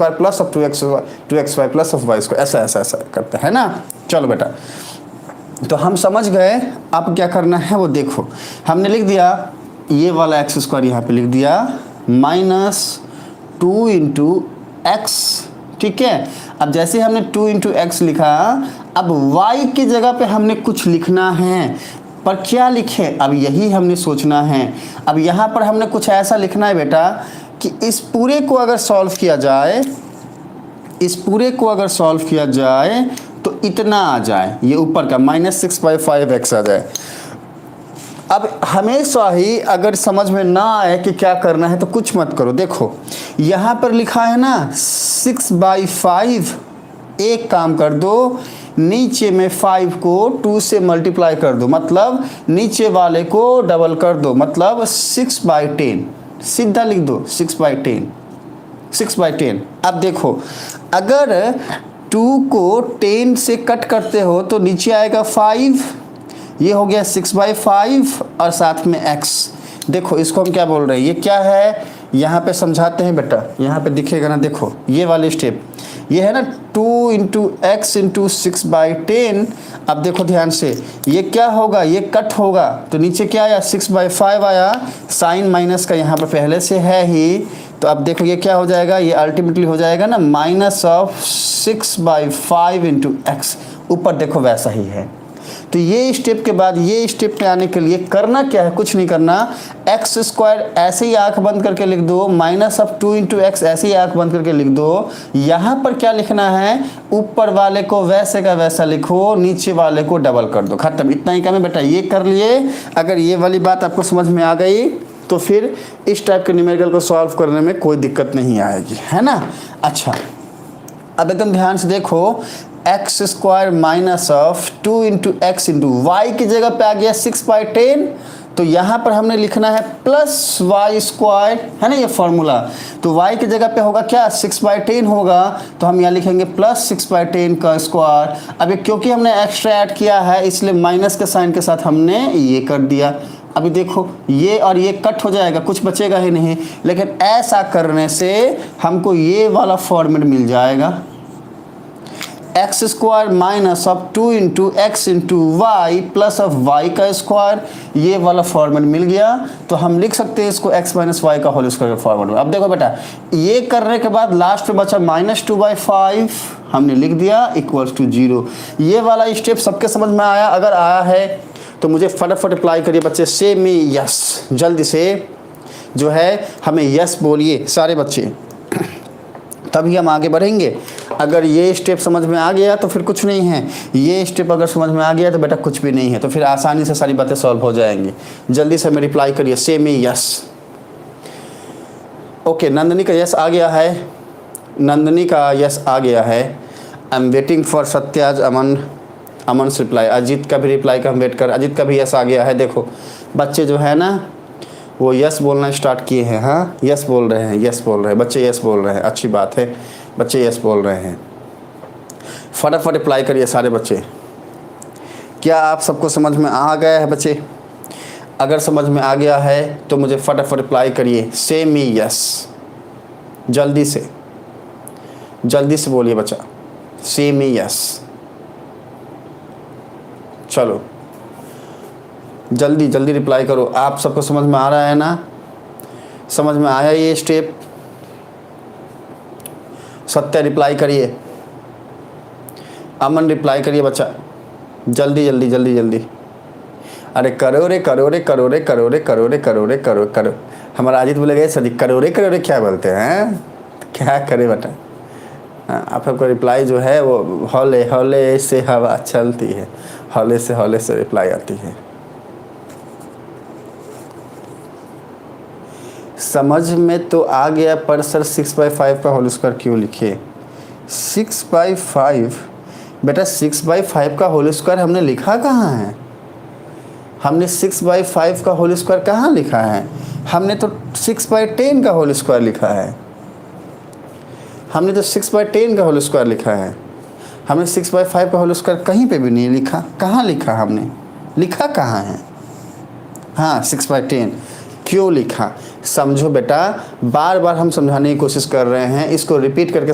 Square plus of 2x y plus of y square, ऐसा करते हैं ना। चलो बेटा, तो हम समझ गए। अब क्या करना है वो देखो, हमने लिख दिया ये वाला एक्स स्क्वायर यहाँ पे लिख दिया -2 इंटू एक्स, ठीक है। अब जैसे हमने 2 इंटू एक्स लिखा, अब y की जगह पे हमने कुछ लिखना है, पर क्या लिखें अब यही हमने सोचना है। अब यहाँ पर हमने कुछ ऐसा लिखना है बेटा कि इस पूरे को अगर सॉल्व किया जाए, इस पूरे को अगर सॉल्व किया जाए तो इतना आ जाए, ये ऊपर का -6/5x आ जाए। अब हमेशा ही अगर समझ में ना आए कि क्या करना है तो कुछ मत करो, देखो यहाँ पर लिखा है ना 6/5, एक काम कर दो, नीचे में 5 को 2 से मल्टीप्लाई कर दो, मतलब नीचे वाले को डबल कर दो, मतलब 6/10, सीधा लिख दो 6/10, 6/10। अब देखो अगर 2 को 10 से कट करते हो तो नीचे आएगा 5, ये हो गया 6/5 और साथ में x। देखो इसको हम क्या बोल रहे हैं, ये क्या है, यहाँ पे समझाते हैं बेटा, यहाँ पे दिखेगा ना, देखो ये वाले स्टेप, ये है ना 2 इंटू एक्स इंटू 6/10। अब देखो ध्यान से, ये क्या होगा, ये कट होगा तो नीचे क्या आया 6/5 आया, साइन माइनस का यहाँ पर पहले से है ही, तो अब देखो ये क्या हो जाएगा, ये अल्टीमेटली हो जाएगा ना -6/5 इंटू एक्स, ऊपर देखो वैसा ही है। तो ये स्टेप के बाद ये स्टेप पे आने के लिए करना क्या है, कुछ नहीं करना, एक्स स्क्वायर ऐसे ही आंख बंद करके लिख दो, -2 इंटू एक्स ऐसे ही आंख बंद करके लिख दो। यहाँ पर क्या लिखना है, ऊपर वाले को वैसे का वैसा लिखो, नीचे वाले को डबल कर दो, खत्म, इतना ही काम है बेटा। ये कर लिए, अगर ये वाली बात आपको समझ में आ गई तो फिर इस टाइप के न्यूमेरिकल को सॉल्व करने में कोई दिक्कत नहीं आएगी, है ना। अच्छा अब एकदम ध्यान से देखो, x square -2 into x into y की जगह पे आ गया 6/10, तो यहाँ पर हमने लिखना है प्लस वाई स्क्वायर, है ना ये फॉर्मूला। तो y की जगह पे होगा क्या 6/10 होगा, तो हम यहाँ लिखेंगे प्लस 6/10 का स्क्वायर। अब क्योंकि हमने एक्स्ट्रा ऐड किया है इसलिए माइनस के साइन के साथ हमने ये कर दिया। अभी देखो ये और ये कट हो जाएगा, कुछ बचेगा ही नहीं, लेकिन ऐसा करने से हमको ये वाला फॉर्मेट मिल जाएगा, x square -2 into x into y plus of y का स्क्वायर, ये वाला फॉर्मेट मिल गया। तो हम लिख सकते हैं इसको x - y का होल स्क्वायर के फॉर्मेट में। अब देखो बेटा, ये करने के बाद लास्ट में बचा -2/5, हमने लिख दिया =0। ये वाला स्टेप सबके समझ में आया? अगर आया है तो मुझे फटाफट अप्लाई करिए बच्चे, से में यस, जल्दी से जो है हमें यस बोलिए सारे बच्चे, तभी हम आगे बढ़ेंगे। अगर ये स्टेप समझ में आ गया तो फिर कुछ नहीं है, ये स्टेप अगर समझ में आ गया तो बेटा कुछ भी नहीं है, तो फिर आसानी से सारी बातें सॉल्व हो जाएंगी। जल्दी से हमें रिप्लाई करिए, से में यस। ओके, नंदनी का यस आ गया है, नंदनी का यस आ गया है। I am waiting for Satya's Aman reply. Ajit का भी रिप्लाई का हम वेट कर, अजीत का भी यस आ गया है। देखो बच्चे जो है ना वो यस बोलना स्टार्ट किए हैं, हाँ यस बोल रहे हैं, यस बोल रहे हैं बच्चे, यस बोल रहे हैं, अच्छी बात है, बच्चे यस बोल रहे हैं। फटाफट अप्लाई करिए सारे बच्चे। क्या आप सबको समझ में आ गया है बच्चे? अगर समझ में आ गया है तो मुझे फटाफट अप्लाई करिए, से मी यस, जल्दी से बोलिए बच्चा, से मी यस। चलो जल्दी जल्दी रिप्लाई करो। आप सबको समझ में आ रहा है ना? समझ में आया ये स्टेप? सत्य रिप्लाई करिए, अमन रिप्लाई करिए बच्चा, जल्दी जल्दी जल्दी जल्दी। अरे करो रे करो रे करो रे करो रे करो रे करो रे करो करो। हमारा अजीत बोले गए सदी करो रे क्या बोलते हैं, क्या करे बेटा। आप सबको रिप्लाई जो है वो हौले हौले से हवा चलती है, हौले से रिप्लाई आती है। समझ में तो आ गया, पर सर 6/5 का होल स्क्वायर क्यों लिखे? 6/5 बेटा, 6/5 का होल स्क्वायर हमने लिखा कहाँ है? हमने 6/5 का होल स्क्वायर कहाँ लिखा है? हमने तो 6/10 का होल स्क्वायर लिखा है, हमने तो 6/10 का होल स्क्वायर लिखा है। हमने 6/5 का होल स्क्वायर कहीं पे भी नहीं लिखा। कहाँ लिखा हमने? लिखा कहाँ है? हाँ 6/10 क्यों लिखा? समझो बेटा, बार बार हम समझाने की कोशिश कर रहे हैं, इसको रिपीट करके